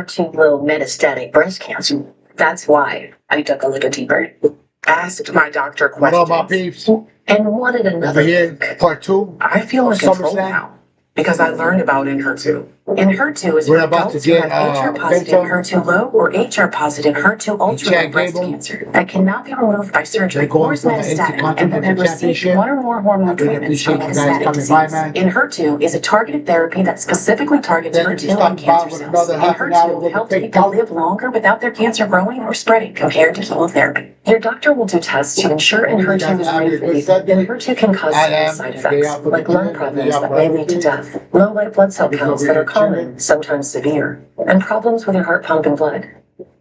HER2-low metastatic breast cancer. That's why I dug a little deeper. Asked my doctor What questions. up, my peeps? And wanted another Over here, look. part 2. I feel in control SummerSlam. now because I learned about Enhertu. Enhertu is We're for about to adults who get, have HR-positive, Bento. HER2-low, or HR-positive, HER2-ultra-low Chad breast Gable. cancer that cannot be removed by surgery They're going or is for the metastatic and who Intercontinental have received Championship. one or more hormone I really treatments for appreciate you guys metastatic coming disease. by, man. Enhertu is a targeted therapy that specifically targets Then we HER2 stop and by cancer with cells. another half an hour Enhertu with helps the people TikTok. live longer without their cancer growing or spreading compared to chemotherapy. Your doctor will do tests to ensure Enhertu is right for you. Enhertu can cause serious side effects, like lung problems that may lead to death, low white blood cell counts that are common, sometimes severe, and problems with your heart pumping blood.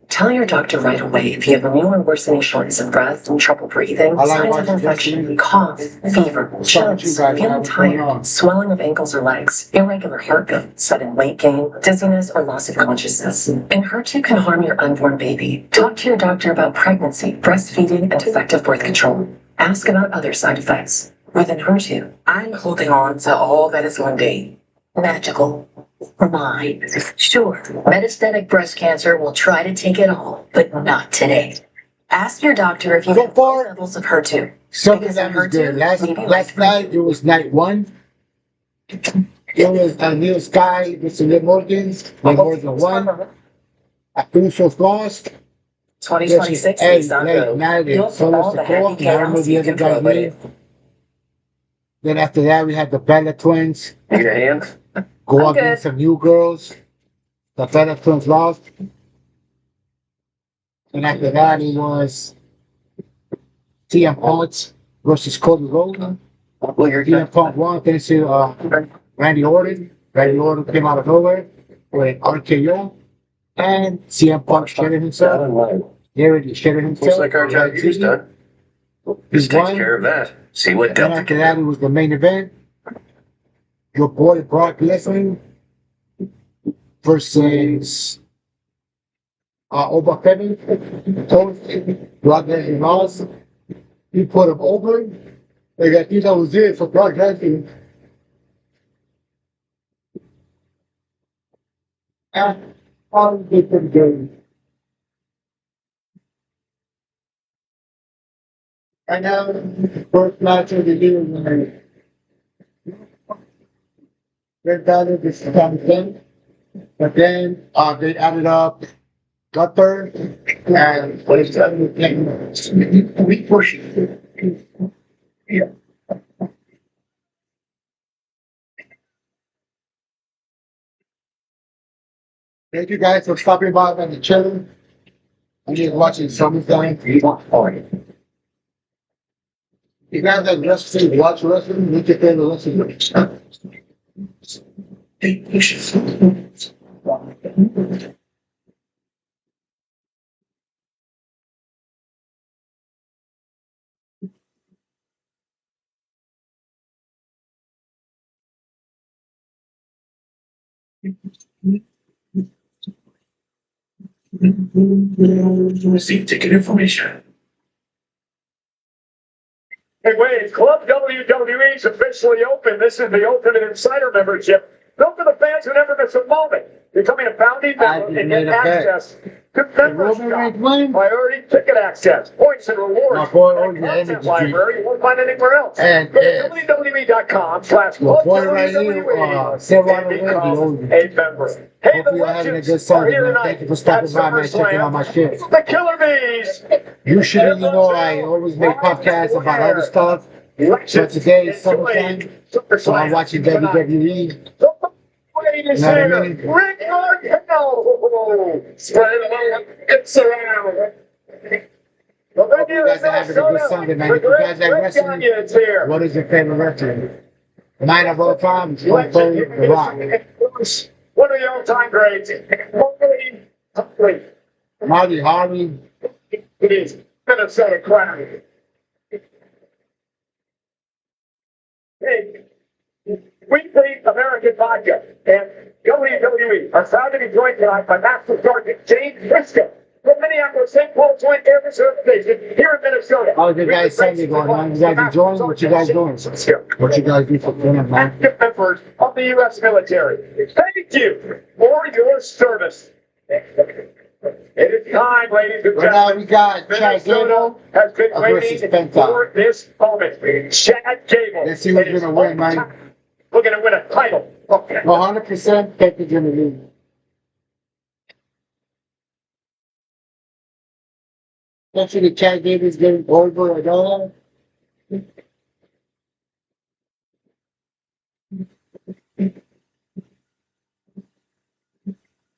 Tell your doctor right away if you have a new or worsening shortness of breath and trouble breathing, signs of infection, cough, fever, chills, feeling tired, swelling of ankles or legs, irregular heartbeat, sudden weight gain, dizziness, or loss of consciousness. Enhertu can harm your unborn baby. Talk to your doctor about pregnancy, breastfeeding, and effective birth control. Ask about other side effects. With Enhertu, I'm holding on to all that is mundane. magical. Mine. Sure, metastatic breast cancer will try to take it all, but not today. Ask your doctor if you So have far, low levels of HER2. SummerSlam was good. Last night, it was night 1. It was Neil Sky with Liv Morgan. Liv Morgan won. Usos lost. 2026 Hey, is not late night, You'll and feel Solo all the happy Sikoa. I don't know chaos the you other can throw guy's at name. it. Then after that, we had the Bella Twins Need a hand? go I'm up against some new girls. The Bella Twins lost. And after that, it was CM Punk versus Cody Rhodes. Well, you're CM Punk won, finished to Randy Orton. Randy Orton came out of nowhere with RKO. And CM Punk shitted himself. He already shitted himself. Looks like our job here's done. This takes care of that. See what And Delta after can that, do. it was the main event. Your boy Brock Lesnar versus Oba Femi. Brock Lesnar lost. He put him over. Like, I think that was it for Brock Lesnar. And all different games. And now, first match of the year was Red Balor versus Sami. But then they added up Gunther and what is that? We push it. Yeah. Thank you guys for stopping by and chilling. I'm just watching SummerSlam. You guys like wrestling, watch wrestling, make your favorite wrestling. Hey, you should. Receive ticket information. Hey, wait, Club WWE is officially open. This is the Ultimate Insider membership. Built for the fans who never miss a moment. Becoming a founding member and get access to members shop, priority ticket access, points and rewards, My boy, and a content library you won't find anywhere else. And Go to WWE.com/Club right here, WWE and become a member. Hey, the hopefully you're having a Legends good are Sunday, here man. tonight Thank you for stopping at by, man, checking out my SummerSlam. shit. The Killer Bees. Usually, you know, I always make podcasts about other stuff. But today is SummerSlam, so I'm watching WWE. Ladies You know what I here, mean? Rick Martel. Spread a little it's around. The Hope you guys are having a good Sunday, man. If you guys like wrestling, here. what is your favorite wrestler? Mine of all time is Stone Cold The Rock. One of the all-time greats. Marty Harvey. It is Minnesota Crown. Hey, Weekly American Vodka and WWE are proud to be joined tonight by Master Sergeant James Briscoe from Minneapolis St. Paul Joint Air Reserve Station here in Minnesota. How's your guys' Sunday going, man? You guys enjoying? What you guys doing? What you guys do for fun, man? Active members of the U.S. military. Thank you for your service. ladies and Right now gentlemen. we got Chad Minnesota Gable. has been versus waiting Penta. for this moment. Chad Gable. Let's see who's in his gonna win, man. hometown, looking to win a title. Okay. 100% Penta's gonna lose. Especially Chad Gable's getting over and all.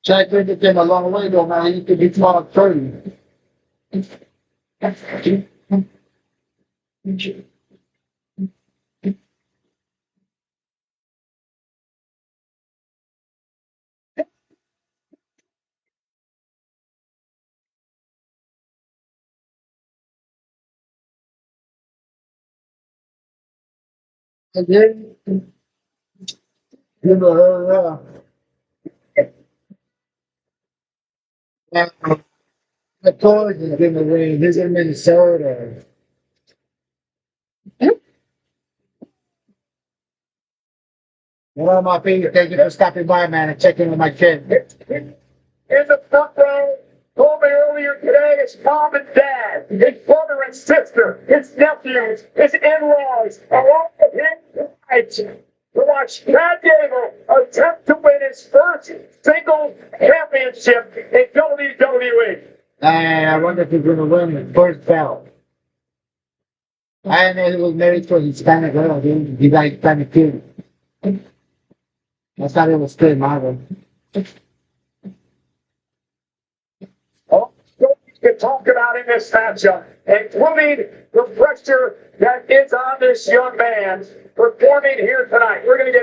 Chad Gable came a long way though, man. He could be small 30. And then, you know, the toys is gonna win. He's in Minnesota. One of my people, thank you for stopping by, man, and checking on my kid. In the front row, told me earlier today, his mom and dad, his brother and sister, his nephews, his in-laws are all here tonight to watch Chad Gable attempt to win his first singles championship in WWE. And I wonder if he's gonna win the first belt. I didn't know he was married to a Hispanic girl, dude. He got Hispanic kid. I thought it was still Marvel. All stories to talk about in this matchup, including the pressure that is on this young man performing here tonight. We're going to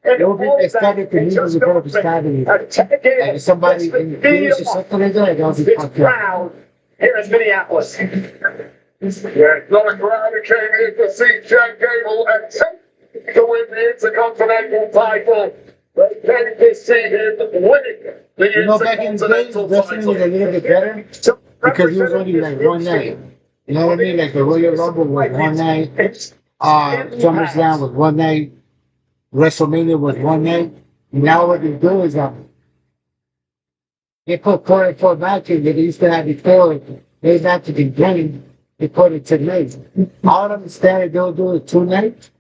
get It would be ecstatic to hear the goal of starting. Like somebody in the finish or something like that, that would be This fucked up. crowd here in Minneapolis. Yeah, the crowd who came in to see Chad Gable attempt to win the Intercontinental title. They came to see him winning the You know, back in the days, Intercontinental wrestling was a little bit better because it was only like one night. You know what I mean? Like the Royal Rumble was one night, SummerSlam was one night, WrestleMania was one night. Now what they do is they put 4 matches that they used to have before. They matches in game. They put it tonight. I don't understand they'll do it 2 nights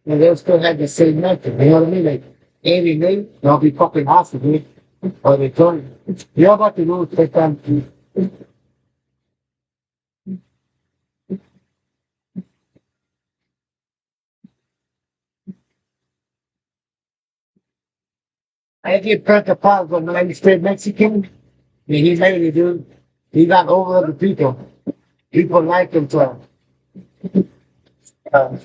and they'll still have the same match. You know what I mean? Like every night they'll be fucking awesome, dude. Or they don't. You know about the rules take time to. I get Penta Paz when I stayed Mexican. And he made it, dude. He got over other people. People like him, so. Uh,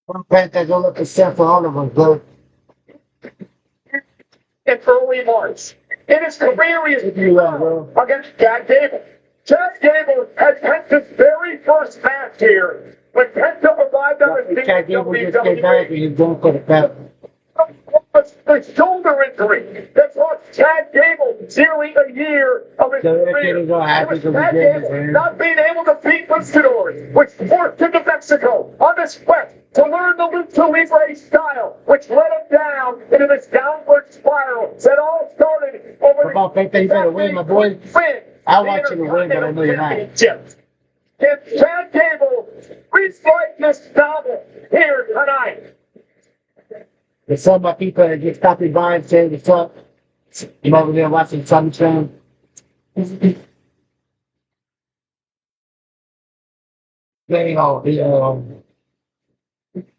one Penta go look except for all of us, bro. In early March. In his career, he is against Chad Gable. Chad Gable had Penta's very first match here when Penta arrived on the Chad Gable just came back and he's going for the belt. The shoulder injury that cost Chad Gable nearly a year of his career. It was Chad Gable not being able to beat Luchador, which forced him to Mexico on this quest to learn the Lucha Libre style, which led him down into this downward spiral that all started over Come on, Penta, you better win, my boy. I want you to win, but I know you're not. Can Chad Gable rewrite this novel here tonight? There's some of my people that just stopping by and saying what's up. I'm over there watching SummerSlam. Anyhow, you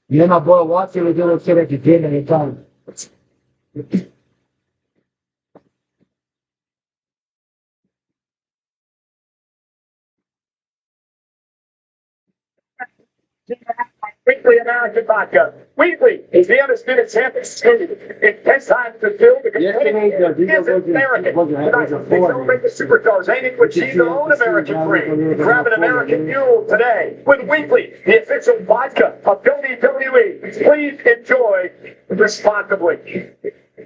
know my boy Watson was doing shit at the gym every time. Weekly American Vodka. Wheatley is the undisputed champion. In 10 times to build the Yesterday, the video is American. Tonight, they celebrate the superstars aiming to achieve their own American dream. Grab an American Mule today with Wheatley, the official vodka of WWE. Please enjoy responsibly.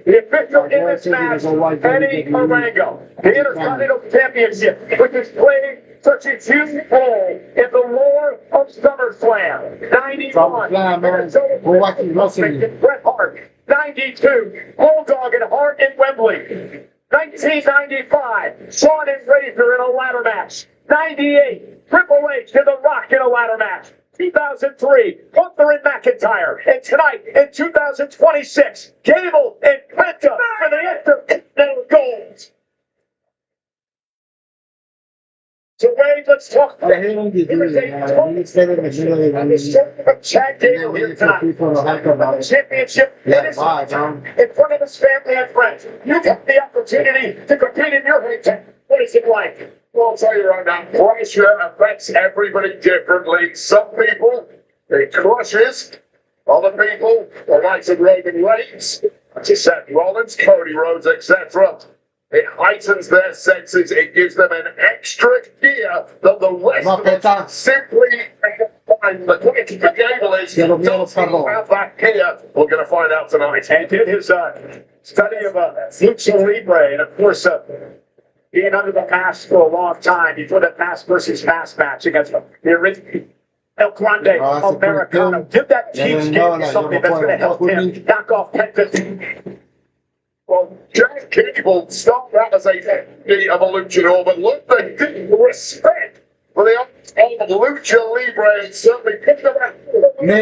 The official in this match, Eddie Marengo, the Intercontinental Championship, which is played 32 all in the lore of SummerSlam. 91. SummerSlam, man. Minnesota We're watching wrestling. Bret Hart. 92. Bulldog and Hart in Wembley. 1995. Shawn and Razor in a ladder match. 98. Triple H and The Rock in a ladder match. 2003, Gunther and McIntyre. And tonight, in 2026, Gable and Penta for the Intercontinental Gold. So Wade, let's talk I hate when you do that. You said it in the middle of on the the show of Chad Gable here for tonight. people to hype about it. Championship Yeah, in his bye, hometown, Tom. in front of his family and friends. You get the opportunity to compete in your hometown. What is it like? Well, I'll tell you right now, pressure affects everybody differently. Some people, it crushes. Other people, the likes of Roman Reigns, Seth Rollins, Cody Rhodes, etc. It heightens their senses. It gives them an extra gear that the rest of us simply find. The question for Gable is, does he have that gear? We're going to find out tonight. And did his study of Lucha Libre, and of course, being under the mask for a long time before the mask versus mask match against the original El Grande Americano. Did that teach Gable something that's going to help him knock off Penta? Well, Jack Gable started out as a deputy of a luchador, but look, they didn't respect for the old Lucha Libre and certainly picked up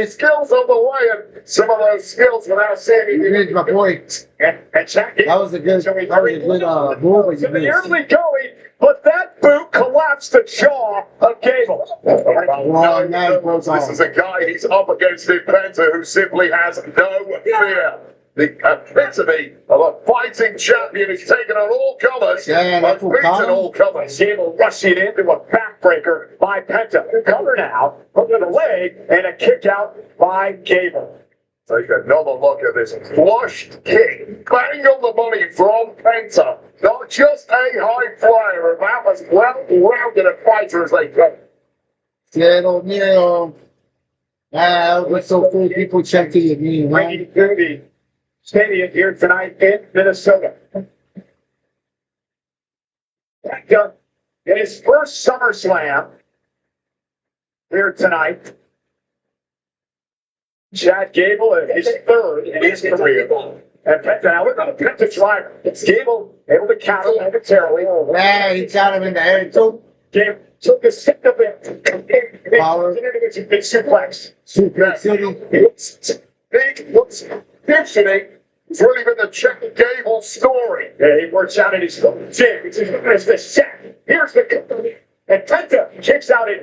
skills on the way, and some of those skills without saying You my boy. And Jack Gable. That was a good move. So the early going, but that boot collapsed the jaw of Gable. Wrong man, This is a guy he's up against in Penta who simply has no fear. The epitome of a fighting champion who's taken on all comers, and beaten all comers. Gable rushing into a backbreaker by Penta. Cover now, hook to the leg, and a kick out by Gable. Take another look at this flushed kick. Bang on the money from Penta. Not just a high flyer, about as well-rounded a fighter as they come. Little Nero. What's so cool? People check to your knee, Bringing right? to the stadium here tonight in Minnesota. Penta in his first SummerSlam here tonight. Chad Gable in his third in his career. And Penta, now look at the Penta driver. It's Gable able to counter momentarily. Yeah, he got him in the air too. Gable took a step of it. Power. It's a big suplex. Super City. What's conditioning has really been the Chad Gable story. Yeah, he works out in his gym. It's the set. Here's the and Penta kicks out in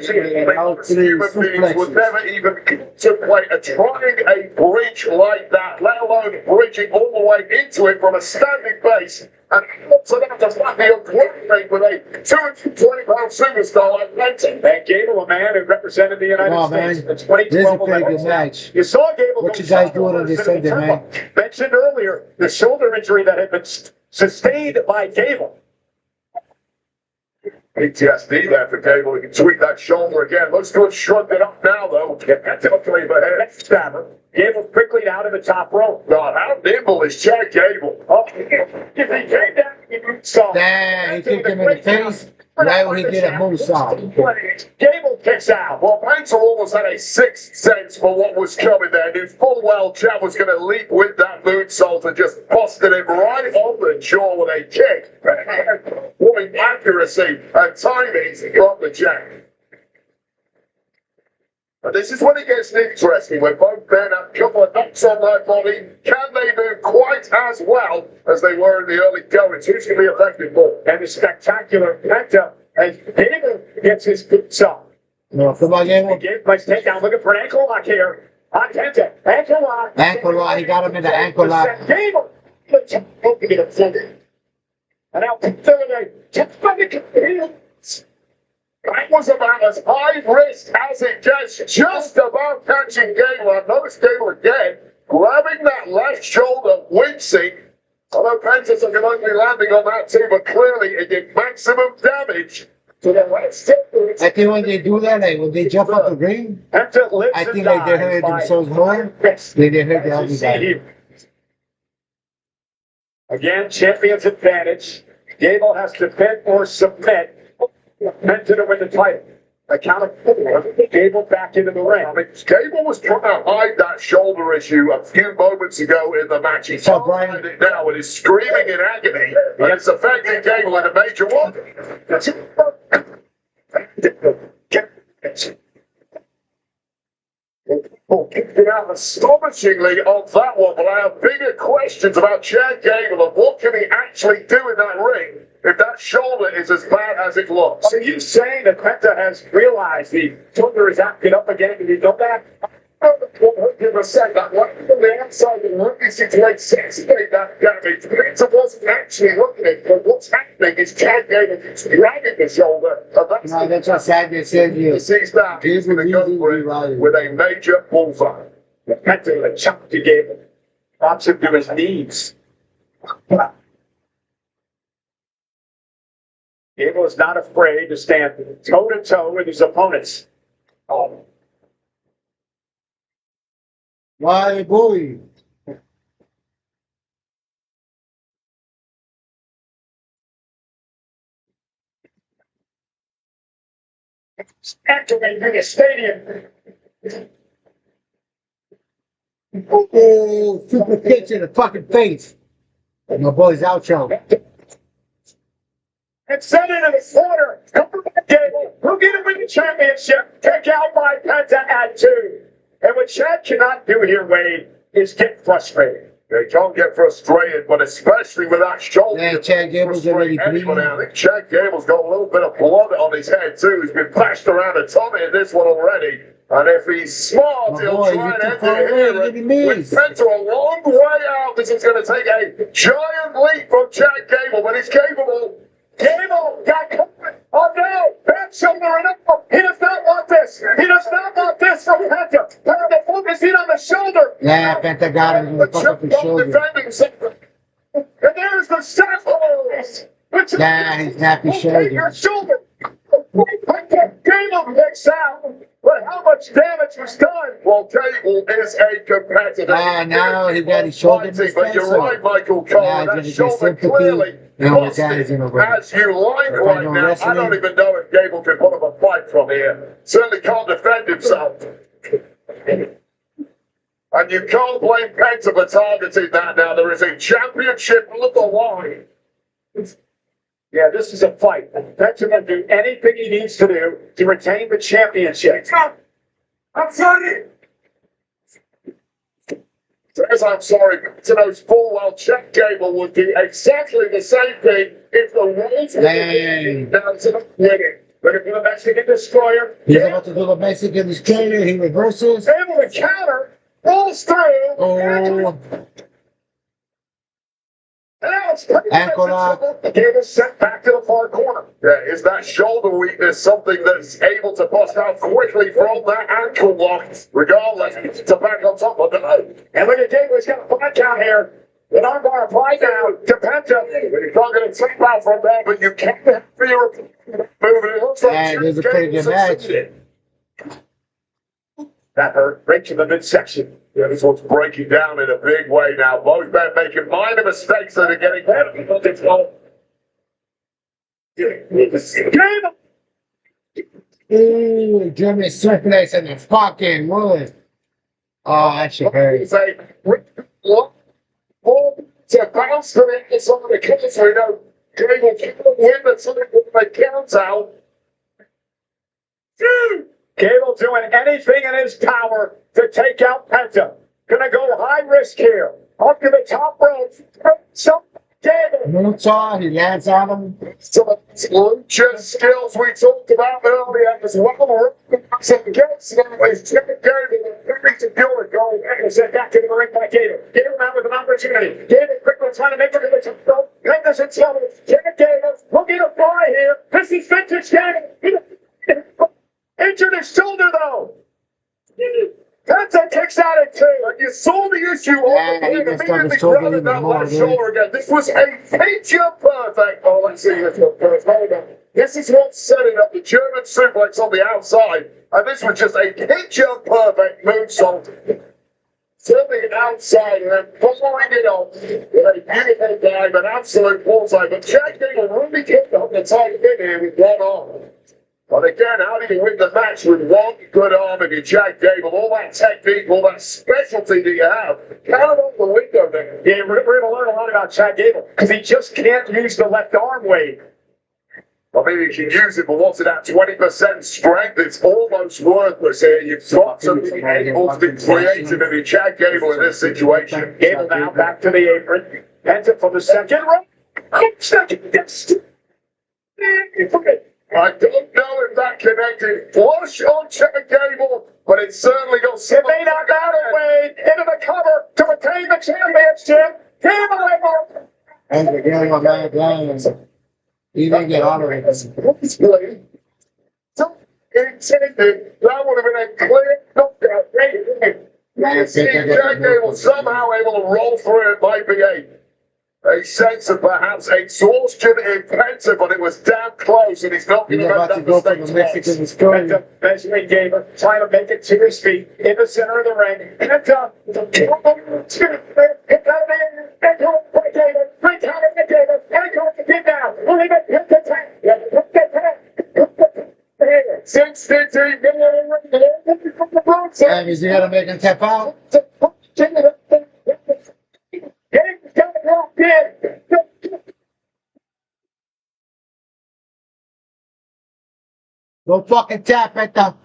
Most human beings would never even contemplate trying a bridge like that, let alone bridging all the way into it from a standing base. And also that to flatten your grounding with a 220-pound superstar like Penta. And Gable, a man who represented the United States in the 2012 This is a pretty Olympics. good match. You saw Gable. What you guys doing on this Sunday, man? Mentioned earlier the shoulder injury that had been sustained by Gable. PTSD there for Gable. He can tweak that shoulder again. Looks to have shrugged it up now, though. Definitely ahead. Stabber. Gable quickly down to the top rope. God, how nimble is Chad Gable? Oh, if he came down, he saw. Damn, he kicked him in the face. Right when he did a moonsault. Gable kicks out. Well, Penta almost had a sixth sense for what was coming there. Knew full well Chad was going to leap with that moonsault and just busted him right on the jaw with a kick. With accuracy and timing from the Jack. And this is when it gets interesting, when both men have a couple of knocks on their body. Can they move quite as well as they were in the early goings? Who's going to be affected more? And the spectacular Penta as Gable gets his boots up. No, come on, Gable. Gable likes to take down, looking for an ankle lock here. On Penta, ankle lock. Ankle lock, he got him in the ankle lock. Gable. And now Penta, That was about as high risk as it gets, just about catching Gable. And notice Gable again, grabbing that left shoulder, wincing. Although Penta's can only landing on that too, but clearly it did maximum damage to the left. I think when they do that, like when they jump off the ring, Penta lives I and think like they dies hurt by themselves more wrist. than they hurt the As you other see guy. here. Again, champion's advantage. Gable has to bend or submit. Penta to win the title. A count of 4. Gable back into the ring. I mean, Gable was trying to hide that shoulder issue a few moments ago in the match. He's So, Brian- hiding it now and is screaming in agony. And it's affecting Gable in a major way. Astonishingly on that one, but I have bigger questions about Chad Gable and what can he actually do in that ring if that shoulder is as bad as it looks. So you saying that Penta has realized the shoulder is acting up again and you know that? 100% that one from the outside of the ring situation sense made that damage. Penta wasn't actually looking at it, but what's happening is Chad Gable is dragging the shoulder, and that's No, that's what Saturday said. he sees that. He's going to go for it with a major bullseye. Penta with a chop to Gable. Drops him to his knees. Gable is not afraid to stand toe to toe with his opponents. Oh. Why, boy? Activating the stadium. Oh, super kick in the fucking face. My boy's outro. And send it in the corner. Come back, Gable. Who get to win the championship? Take out by Penta at 2. And what Chad cannot do here, Wade, is get frustrated. They can't get frustrated, but especially with that shoulder. Yeah, Chad Gable's already bleeding. I think Chad Gable's got a little bit of blood on his head too. He's been bashed around a ton in this one already. And if he's smart, My he'll boy, try you're and too end far it away, here. look at And me. with Penta a long way out, this is going to take a giant leap from Chad Gable, but he's capable. Gable got caught. Oh no! Back shoulder and up. He does not want this. He does not want this from Penta. Penta focusing on the shoulder. Yeah, Penta got him in the fucking shoulder. Defending something. And there's the shot. Yeah, he's happy shoulder. Your shoulder. Gable kicks out. But how much damage was done? Well, Gable is a competitor. Now he got his shoulder Fighting, but you're right, Michael Now Cole. he's That gonna get shoulder sympathy. clearly Now his dad's in a ring. as you like If I right know now. I wrestling- don't even know if Gable can put up a fight from here. Certainly can't defend himself. And you can't blame Penta for targeting that now. There is a championship on the line. Yeah, this is a fight. Penta will do anything he needs to do to retain the championship. I'm sorry. Says I'm sorry, Penta knows full well Chad Gable would do exactly the same thing if the rules were Dang. down to the winning. But if the Mexican destroyer, He's about to do the Mexican destroyer. He reverses. able to counter, rolls through. Oh, And now it's pretty Ankle much lock. trouble. Gable sent back to the far corner. Yeah, is that shoulder weakness something that's able to bust out quickly from that ankle lock? Regardless, to back on top of it. And look at Gable, he's got a 5 count here. An armbar applied now to Penta. He's not going to take out from there, but you can't fear moving. It looks like Yeah, it was a pretty good Gable match. succeeded. That hurt right to the midsection. Yeah, this one's breaking down in a big way now. Both men making minor mistakes that are getting better. Gable! ooh, German suplex in the fucking wood. Oh, that shit hurt. It's a look to bounce to the inside of the counter. You know, Gable can't win the time when they count out. Gable doing anything in his power to take out Penta. Gonna go high risk here. Up to the top rope. So, Gable. Moonsaw, he lands on him. Some of these lucha skills we talked about earlier as well. Some gets now is Chad Gable very secure goal. And sent back to the ring by Gable. Gable now with an opportunity. Gable quickly trying to make it to the top rope. Henderson trouble. Chad Gable looking to fly here. This is vintage Gable. Injured his shoulder though. Penta kicks out at 2. And you saw the issue on Yeah, the he plane messed up immediately his shoulder grabbing even that more, left dude. shoulder again. This was a picture perfect. Oh, let's see this one first. Hold on. This is what's setting up the German suplex on the outside. And this was just a picture perfect moonsault. to the outside and then following it up with a beautiful dive, an absolute bullseye. But Jack Gable really kicked up the tight end here with one arm. But again, how do you win the match with one good arm if you're Jack Gable? All that technique, all that specialty that you have. Count it on the window there. Yeah, we're going to learn a lot about Chad Gable because he just can't use the left arm weight. I mean, you can use it, but what's it at 20% strength? It's almost worthless here. You've got to be able to be creative if you're Chad Gable in this situation. Gable now back to the apron. Heads it for the second row. I don't know if that connected flush on Chad Gable, but it certainly got some. It may not matter, Wade. Into the cover to retain the championship. Gable! And the game of man Lions. He didn't get out of it. So intended, that would have been a clear knockout. You see Jack Gable somehow able to roll through it, might be a sense of perhaps exhaustion impending, but it was damn close, and he's not going He's to about make to go that for the mistake Mexican twice. destroyer. Benjamin Gable trying to make it to his feet in the center of the ring. And it's up. And is he gonna make him tap out? Go fucking tap at the.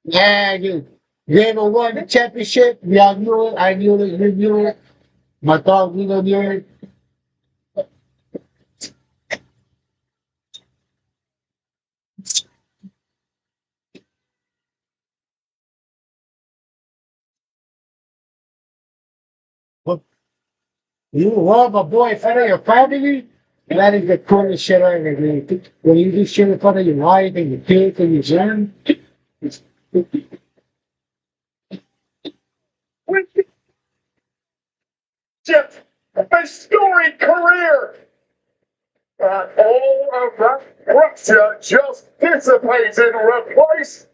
Yeah, you gave him won the championship. Y'all knew it. I knew it. You knew it. My dog, we knew it. You love a boy in front of your family? That is the coolest shit ever, dude. When you do shit in front of your wife and your kids and your son. Just a storied career. All of that pressure just dissipates and replaced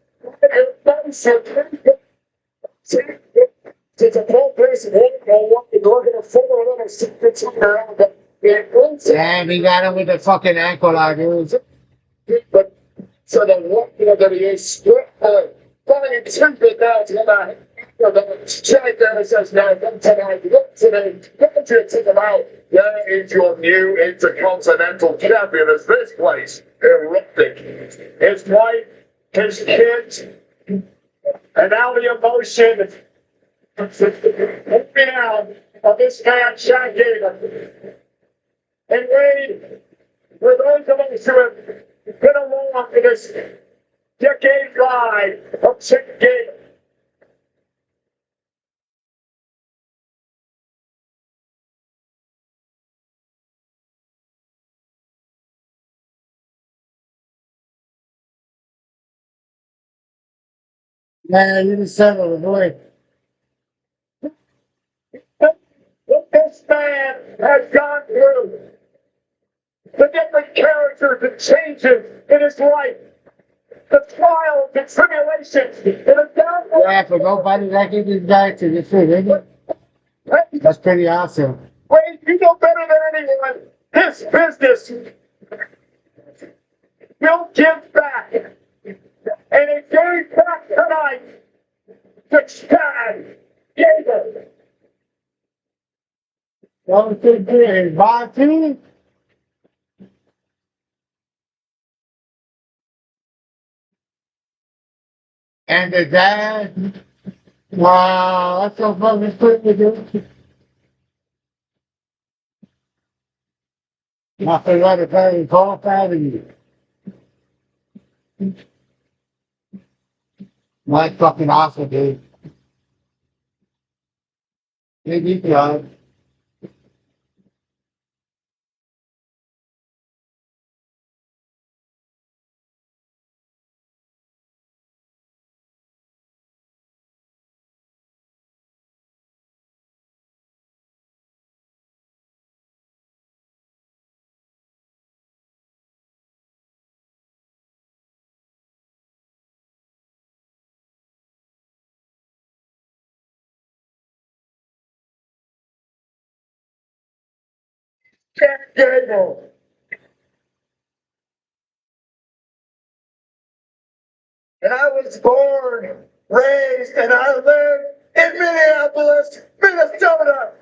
it's a full place of one and look at a full little secrets around it. Damn, he got him with the fucking ankle out, dude. But so the one that he is split, finding two bit now to the check there and says, now, tonight, look today, don't you take him out. There is your new intercontinental champion as this place erupting. His wife, his kids, and now the emotion moving out of this man, Chad Gable. And Wade, for those of us who have been along for this decade ride of Chad Gable, Man, you just said it, boy. what this man has gone through, the different characters and changes in his life, the trials and tribulations, and the downfall. Yeah, for nobody that can this guy to this shit, isn't it? That's pretty awesome. Wade, you know better than anyone, this business will give back. And it gave back tonight to Chad Gable. Don't think good. Bonty? And the dad? Wow, that's so fucking cool, dude. I forgot to pay Paul Avenue. That's fucking awesome, dude. Good job. Jack Gable. And I was born, raised, and I live in Minneapolis, Minnesota.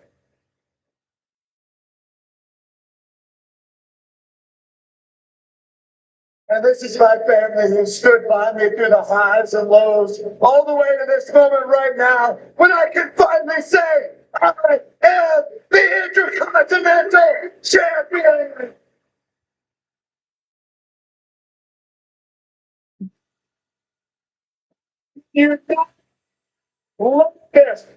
And this is my family who stood by me through the highs and lows, all the way to this moment right now, when I can finally say, I am the Intercontinental Champion! You look at this.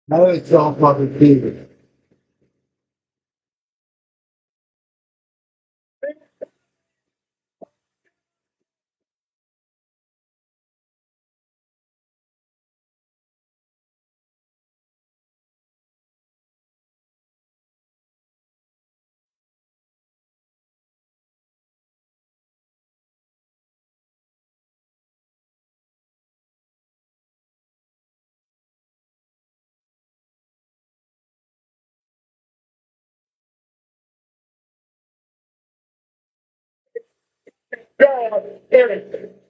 Now it's all fucking TV. God in it.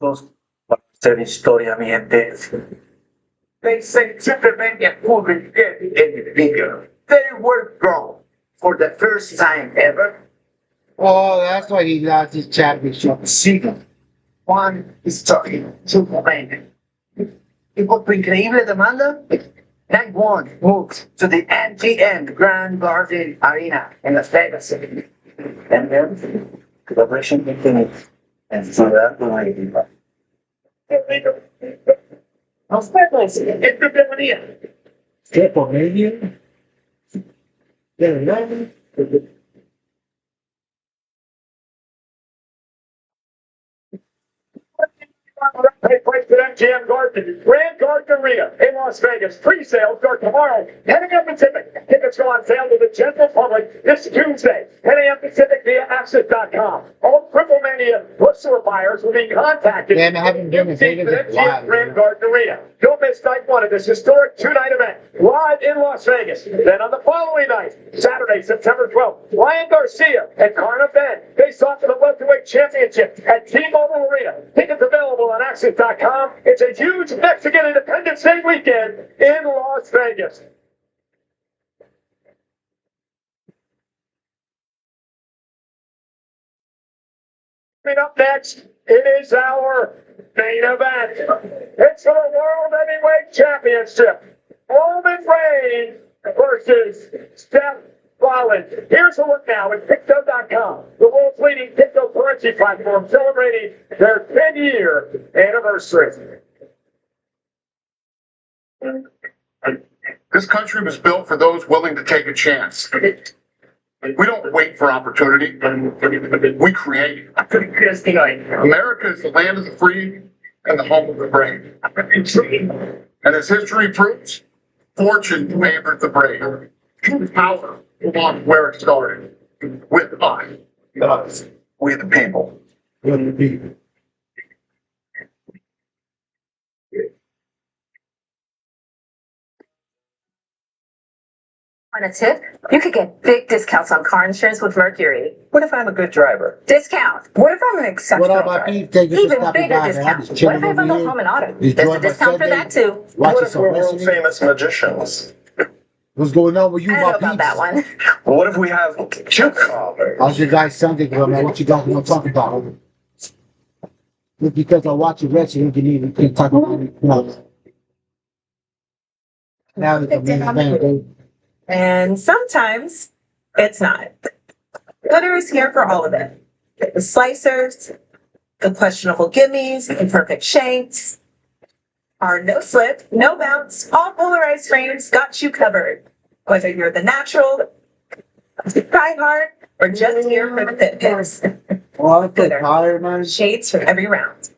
Dos para hacer historia, mi gente. They say Superman couldn't get any bigger. They were gone for the first time ever. Oh, that's why he lost his championship. Siga. One story. Superman. Y por tu increíble demanda, Night One moved to the MGM Grand Garden Arena in Las Vegas. And then, collaboration continued. And so that was Los Peppers, esta bienvenida. ¿Qué por medio? De verdad. They placed at MGM Grand Garden Arena in Las Vegas. Pre-sales start tomorrow, 10 a.m. Pacific. Tickets go on sale to the general public this Tuesday, 10 a.m. Pacific via Access.com. All Triple Mania Bushler buyers will be contacted. Yeah, I haven't been to Vegas in a while. Grand Garden Arena. Don't miss night one of this historic two-night event live in Las Vegas. Then on the following night, Saturday, September 12th, Ryan Garcia and Carna Ben face off for the welterweight championship at T-Mobile Arena. Tickets available on Access.com. It's a huge Mexican Independence Day weekend in Las Vegas. Coming up next, it is our main event. It's for the World Heavyweight Championship. Roman Reigns versus Seth Rollins. Here's a look now at Picto.com, the world's leading cryptocurrency platform, celebrating their 10-year anniversary. This country was built for those willing to take a chance. We don't wait for opportunity. We create it. America is the land of the free and the home of the brave. And as history proves, fortune favored the brave. Power belongs where it started, with us, we the people. Want a tip? You could get big discounts on car insurance with Mercury. What if I'm a good driver? Discount. What if I'm an exceptional What about driver? me taking Even this bigger discount. What if I bundle home and auto? There's a discount for that too. Watching some wrestling. famous magicians? What's going on with you, I my don't know about that peeps? one. Well, what if we have cucumbers? How's your guys Sunday going, man? What you guys want to talk about? Just because I watch your wrestling, you can talk about it. No. Now it's a main event, dude. And sometimes it's not. Glitter is here for all of it. The slicers, the questionable gimmies, the imperfect shapes. Our no slip, no bounce, all polarized frames got you covered. Whether you're the natural, try hard, or just here for the fit picks. Oh, I'm so tired, man. Shades for every round.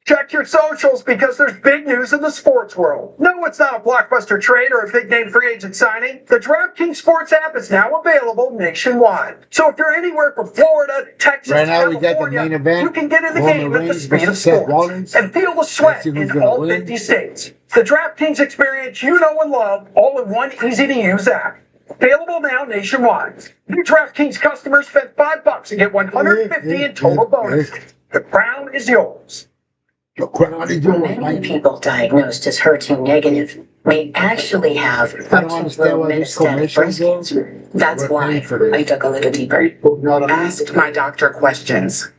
Check your socials because there's big news in the sports world. No, it's not a blockbuster trade or a big name free agent signing. The DraftKings Sports app is now available nationwide. So if you're anywhere from Florida, Texas, Right now we got the California, main event. you can get in the Roman game at the Reigns speed of versus Seth sports Rollins. and feel the sweat Let's see who's in gonna all win. 50 states. The DraftKings experience you know and love, all in one easy-to-use app. Available now nationwide. New DraftKings customers spend $5 and get $150 in total bonuses. The crown is yours. The crowd is yours, Many Mike. people diagnosed as HER2 negative may actually have I don't understand HER2 why these metastatic commercials breast go. cancer. That's We're why paying for this. I dug a little deeper You know what I mean? Asked my doctor questions.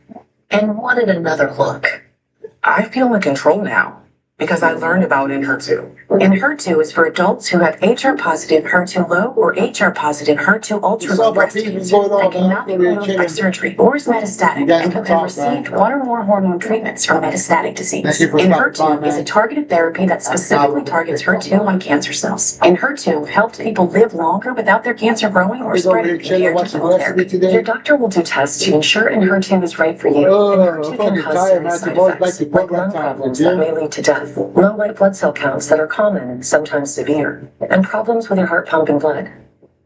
and wanted another look. I feel in control now because I learned about Enhertu. Enhertu is for adults who have HR positive HER2 low or HR positive HER2 ultra What's low up, breast my people? cancer What's going on, that cannot be man? removed by Chilling. surgery or is You metastatic guys and can who have talk, man. received one or more hormone treatments for metastatic disease. Thank you for stopping by, Enhertu is man. a targeted therapy that specifically targets HER2 on cancer cells. Enhertu helps people live longer without their cancer growing or He's over spreading here chilling, compared to watching wrestling chemotherapy. today. Your doctor will do tests to ensure Enhertu is right for you. Oh, Enhertu I'm can fucking cause tired, man. serious side Tomorrow's back effects to like program lung time, problems dude. that may lead to death, low white blood cell counts that are common and sometimes severe, and problems with your heart pumping blood.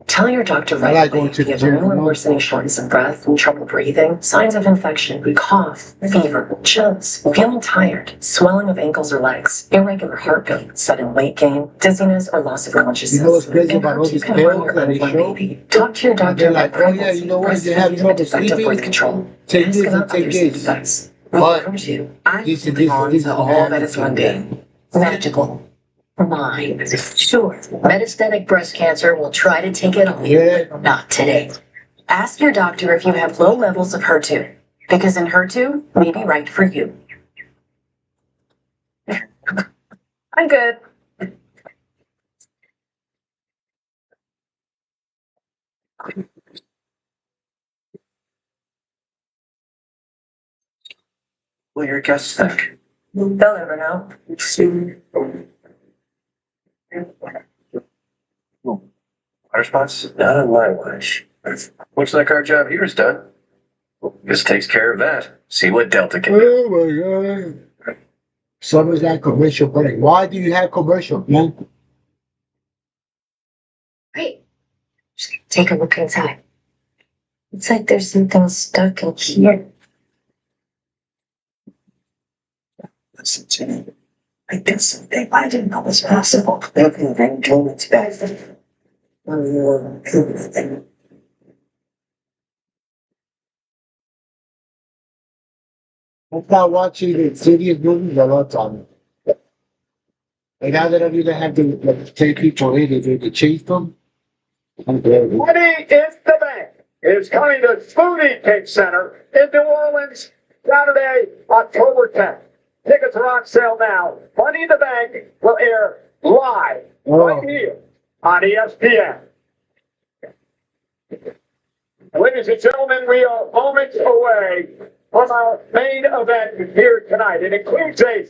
Tell your doctor I right like away going to if the you have gym, new you and know? worsening shortness of breath, trouble breathing, signs of infection, cough, fever, chills, feeling tired, swelling of ankles or legs, irregular heartbeat, sudden weight gain, dizziness, or loss of consciousness. You know what's crazy And about all Enhertu these can harm pills your that they unborn show? baby. Talk to your doctor They're about like, oh yeah, pregnancy, you know what? You have breastfeeding, trouble and defective birth sleeping. control. Take Ask this about and take other side this. effects. But Enhertu. I'm this and holding this and on this to is all gonna that is happen. mundane. Magical. Mine. Sure, metastatic breast cancer will try to take it on you, Yeah. but not today. Ask your doctor if you have low levels of HER2, because Enhertu may be right for you. I'm good. Will your guests think? They'll never know. Water spots? Not on my watch. Looks like our job here is done. This takes care of that. See what Delta can do. Oh my god. Some of that commercial break. Why do you have commercial, man? Great. Just take a look inside. It's like there's something stuck in here. Listen to me. I did something I didn't know was possible. Everything told me to bad. I start watching the serious movies a lot on. And now that I really have to like, take people in, they chase them. I'm good. Money in the Bank is coming to Foodie Cake Center in New Orleans Saturday, October 10th. Tickets are on sale now. Money in the Bank will air live right here on ESPN. Ladies and gentlemen, we are moments away from our main event here tonight. It includes a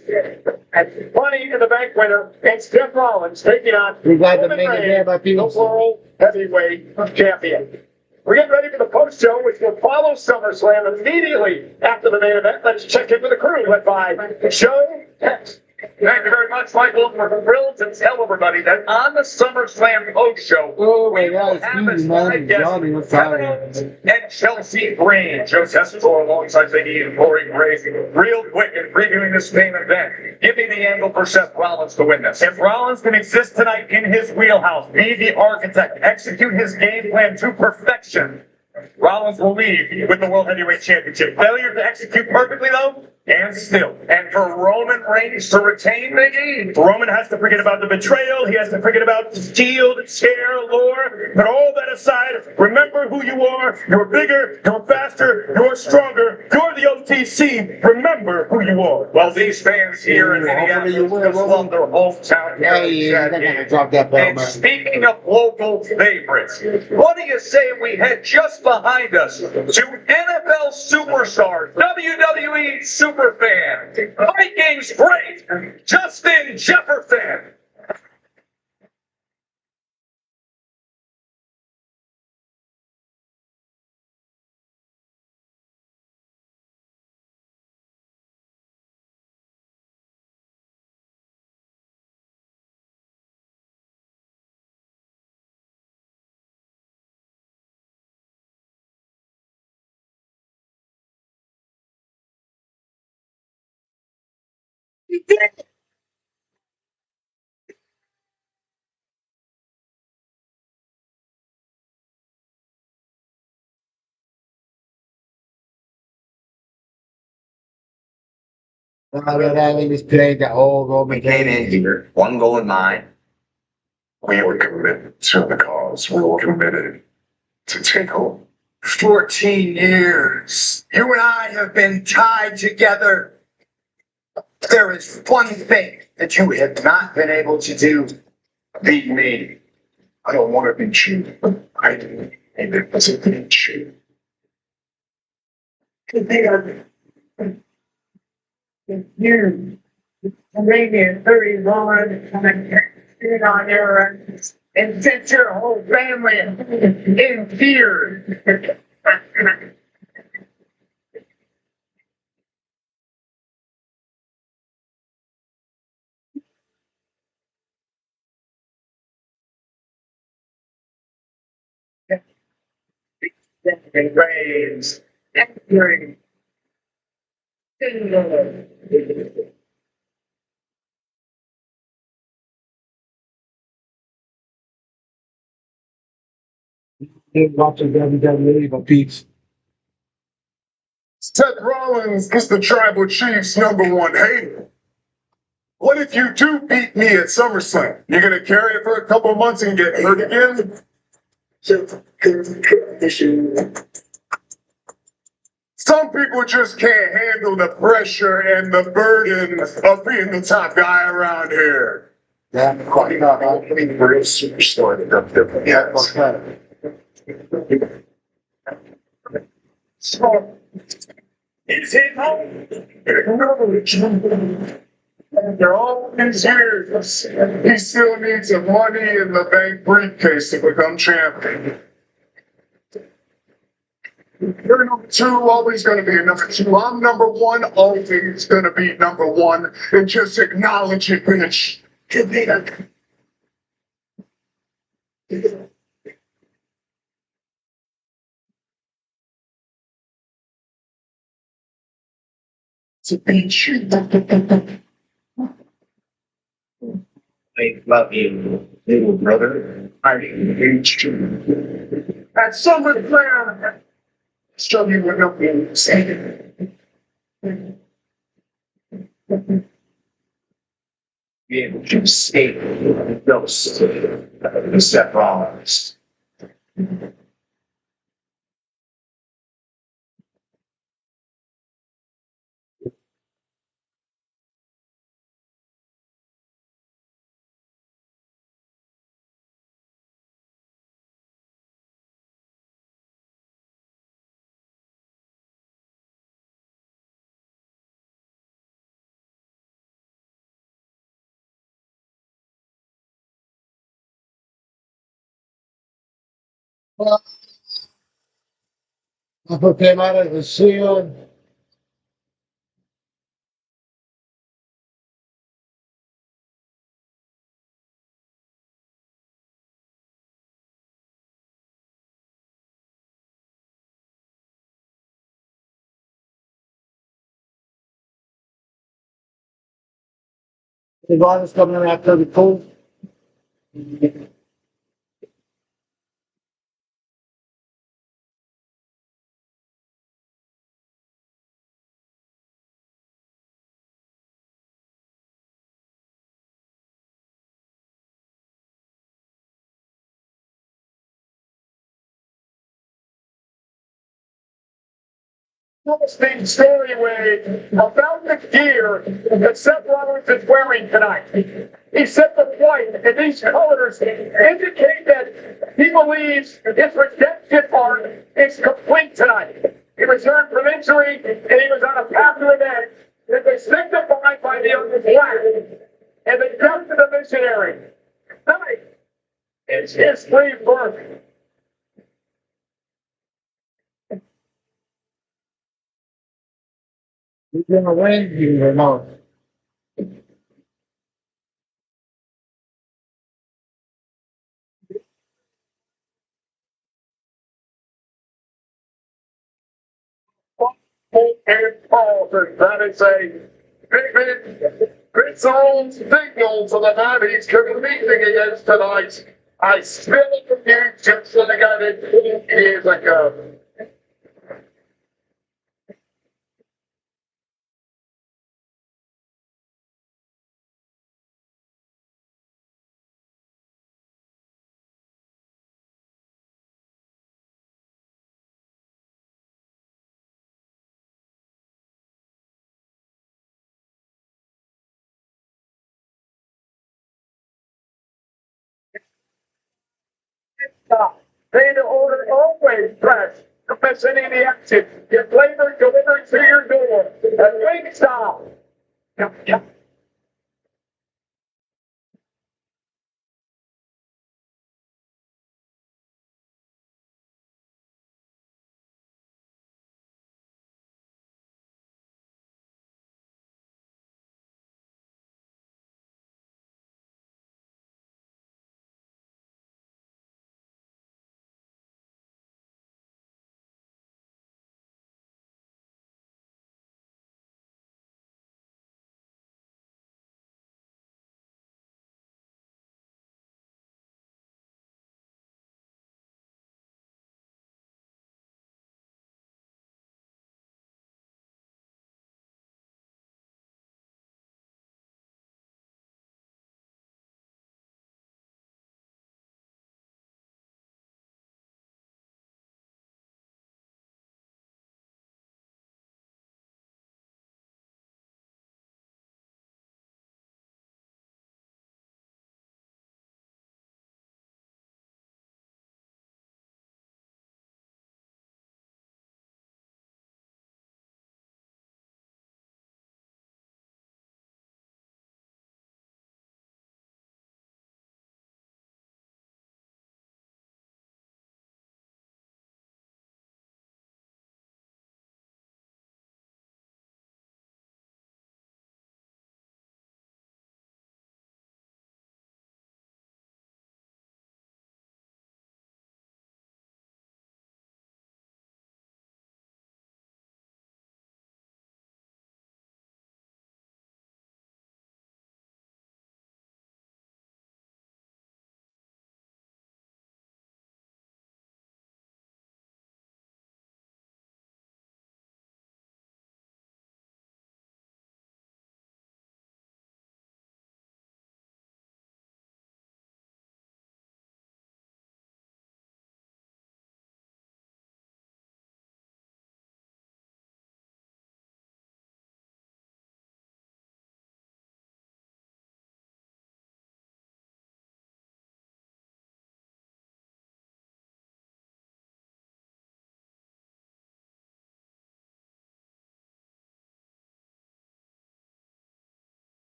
Money in the Bank winner. It's Jeff Rollins taking on We got the Roman main Reigns, event, my the people. World Heavyweight Champion. We're getting ready for the post show, which will follow SummerSlam immediately after the main event. Let's check in with the crew led by Joe Tex. Thank you very much, Michael. We're thrilled to tell everybody that on the SummerSlam post show, Oh my we will god, have excuse as me, live man. guests Johnny, what's Kevin happening? Owens and Chelsea Green. Joe Tessitore alongside Big E and Corey Graves. Real quick in previewing this main event, give me the angle for Seth Rollins to win this. If Rollins can exist tonight in his wheelhouse, be the architect, execute his game plan to perfection, Rollins will leave with the World Heavyweight Championship. Failure to execute perfectly, though, and still. And for Roman Reigns to retain the game, Roman has to forget about the betrayal. He has to forget about Shield, scare, lore. But all that aside, remember who you are. You're bigger, you're faster, you're stronger. You're the OTC. Remember who you are. Well, these fans here in Hopefully you Minneapolis win, just Roman. love their hometown Yeah, hero, yeah, Chad they're gonna Gable. drop that belt, And man. speaking of local favorites, what do you say we head just behind us to NFL superstar, WWE superfan, Vikings great, Justin Jefferson. Rather than just playing the old Roman We came in here, one goal in mind. We were committed to the cause. We were committed to take home. 14 years. You and I have been tied together. There is one thing that you have not been able to do. Beat me. I don't want to beat you. I do. And it was a beat you. You made me 31 and on your and sent your whole family in fear. And raised and watching WWE, but Pete's. Seth Rollins is the tribal chief's #1 hater. What if you do beat me at SummerSlam? You're gonna carry it for a couple months and get hurt again? Some people just can't handle the pressure and the burden of being the top guy around here. Yeah, quite not. I mean, real superstar in WWE. Yeah, what's that? so is it home? They're all considered. He still needs a money in the bank briefcase to become champion. You're #2, always going to be a #2. I'm #1, always going to be #1. And just acknowledge it, bitch. Give me that. To beat you. I love you, little brother. I hate you. At SummerSlam, show you what I'm saying. Be able to escape the ghost of Seth Rollins. Upper came out of the shield. The guy was coming after the pool. Interesting story about the gear that Seth Rollins is wearing tonight. He said the white and these colors indicate that he believes his redemption arc is complete tonight. He returned from injury and he was on a path to revenge that they signified by the other black and the death of the missionary. Tonight, it's his rebirth. He's gonna win, you know. And Paul, that is a big His own signal to the man he's competing against tonight. I still confused just like I did 20 years ago. Stop. Pay to order always fresh. Don't miss any of the action. Get flavor delivered to your door. And Wingstop. Yeah.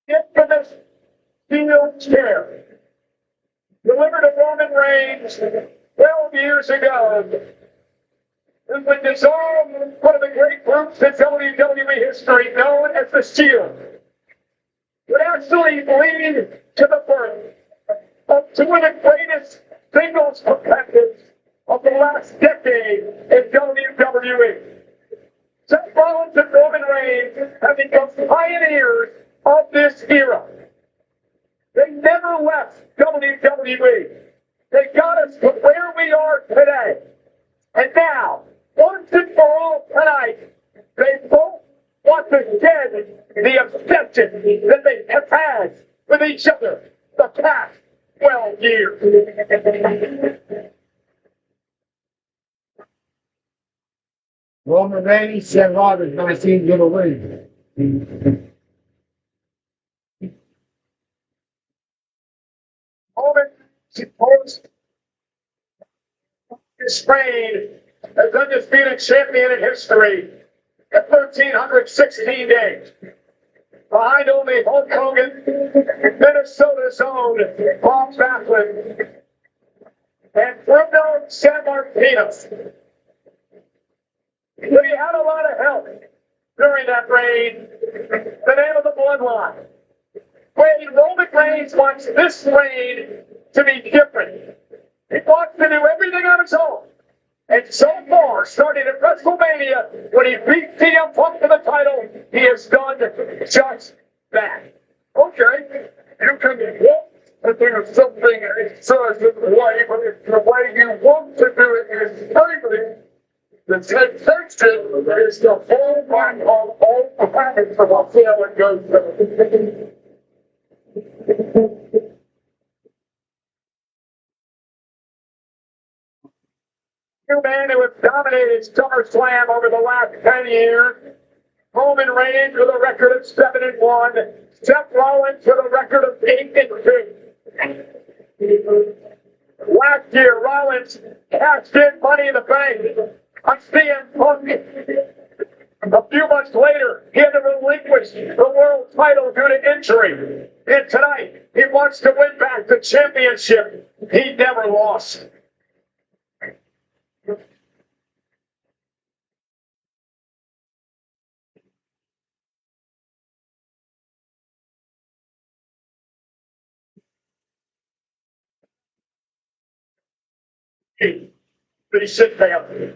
Infamous steel chair. Delivered to Roman Reigns 12 years ago. It would dissolve one of the great groups in WWE history known as the Shield. Would actually lead to the birth of two of the greatest singles competitors of the last decade in WWE. Seth Rollins and Roman Reigns have become pioneers of this era. They never left WWE. They got us to where we are today. And now, once and for all tonight, they both want to shed the obsession that they have had with each other the past 12 years. Roman Reigns, Seth Rollins, 19 get away. Roman supposed his reign as undisputed champion in history at 1,316 days. Behind only Hulk Hogan, Minnesota's own Bob Backlund, and Bruno Sammartino. But he had a lot of help during that reign. The name of the bloodline. Roman Reigns wants this reign to be different. He wants to do everything on his own. And so far, starting at WrestleMania, when he beat CM Punk for the title, he has done just that. Okay, you can want to do something a certain way, but if the way you want to do it is failing, the temptation is to fall back on all the habits of a failure goes through. New man who has dominated SummerSlam over the last 10 years. Roman Reigns with a record of 7-1. Seth Rollins with a record of 8-2. Last year, Rollins cashed in Money in the Bank on CM Punk. A few months later, he had to relinquish the world title due to injury. And tonight, he wants to win back the championship he never lost. But he sit down.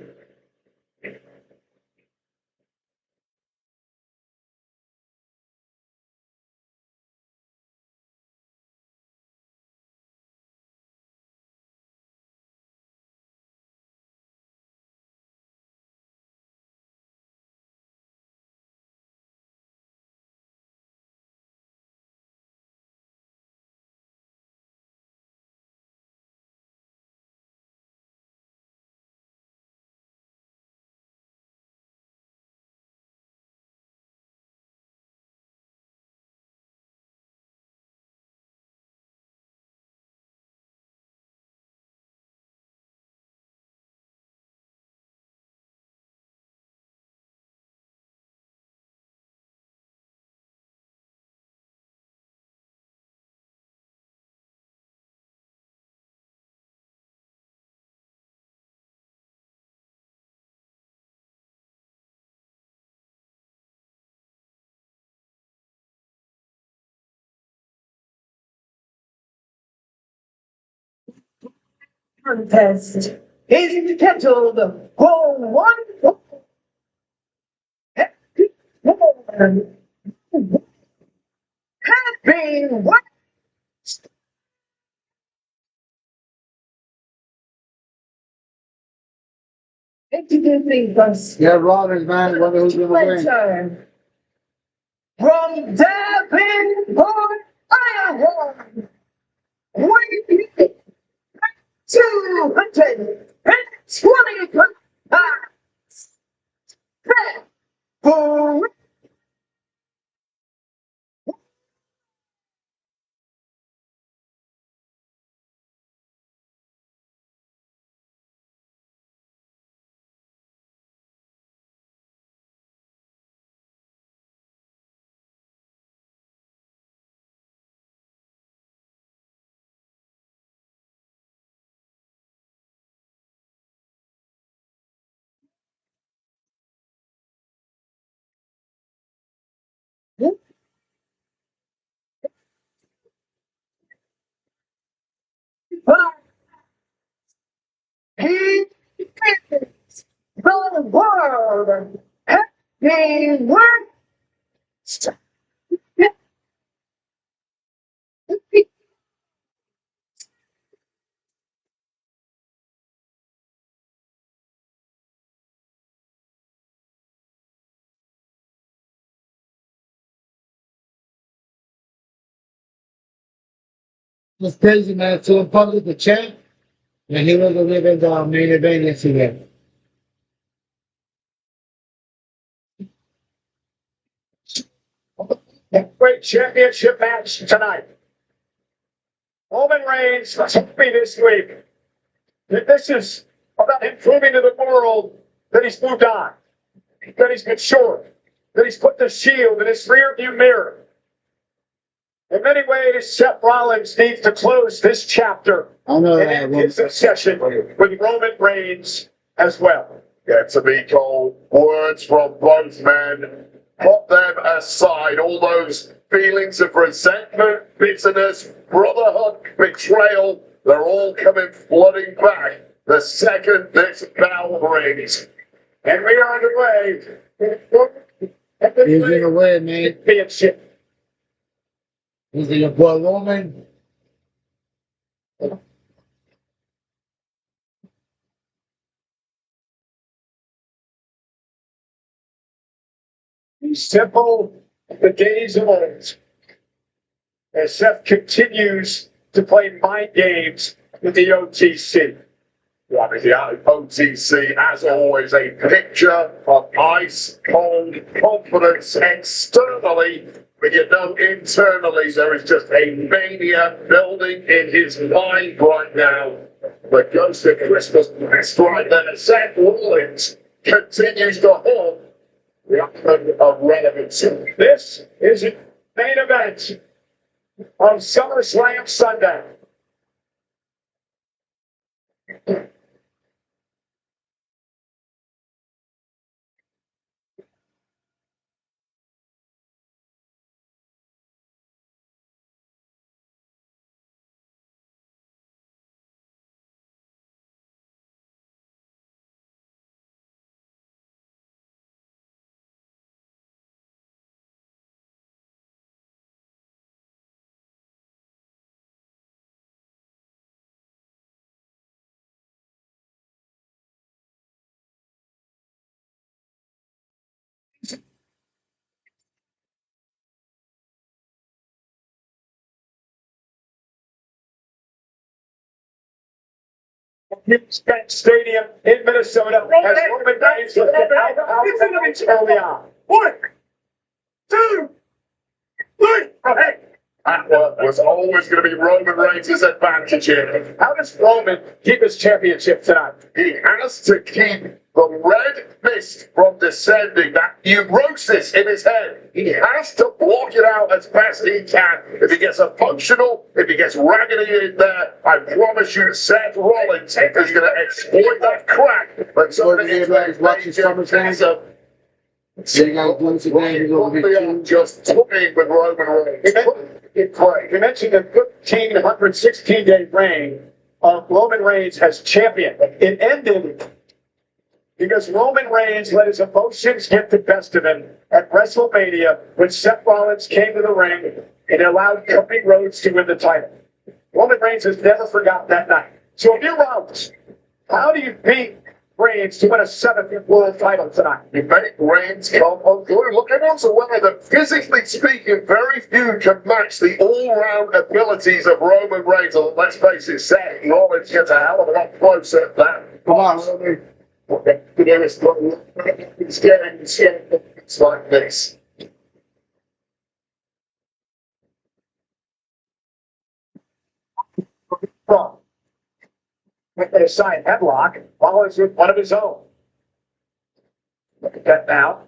Contest is entitled for one happy one. Introducing us Yeah, Rollins, man. Wonder who's gonna win. Winter from Davenport, Iowa. Weighing 220 pounds. For he is the world heavyweight It's crazy, man. So public the champ, and he was the living main event yesterday. Great championship match tonight. Roman Reigns was happy this week that this is about him proving to the world that he's moved on, that he's matured, that he's put the shield in his rearview mirror. In many ways, Seth Rollins needs to close this chapter I know and that. end his obsession with Roman Reigns as well. Get to be told words from both men. Put them aside. All those feelings of resentment, bitterness, brotherhood, betrayal, they're all coming flooding back the second this bell rings. And we are underway. He's in the way, man. Championship. He's in your boy Roman. Simple, the days of old. As Seth continues to play mind games with the OTC. What is the OTC, as always, a picture of ice cold confidence externally, but you know internally there is just a mania building in his mind right now. The ghost of Christmas past right there. Seth Rollins continues to haunt the island of relevance. This is the main event of SummerSlam Sunday. Bank Stadium in Minnesota as Roman Reigns was out early on. 1, 2, 3. Hey, That was always going to be Roman Reigns' advantage here. how does Roman keep his championship tonight? He has to keep the red mist from descending, that neurosis in his head. He has to block it out as best he can. If he gets a functional, if he gets raggedy in there, I promise you Seth Rollins is going to exploit that crack. But something is watching SummerSlam. You guys doing today? He's over here too. just toying with Roman Reigns. We mentioned the 1,516-day reign of Roman Reigns as champion. It ended because Roman Reigns let his emotions get the best of him at WrestleMania when Seth Rollins came to the ring and allowed Cody Rhodes to win the title. Roman Reigns has never forgotten that night. So if you're Rollins, how do you beat Reigns to win a 7th world title tonight? You make Reigns come unglued. Look at him aware that physically speaking, very few can match the all-round abilities of Roman Reigns. And let's face it, Seth Rollins gets a hell of a lot closer than. Come on, Roman. It's getting it's like this. Wrong. With a side headlock, Rollins with one of his own. Look at that now.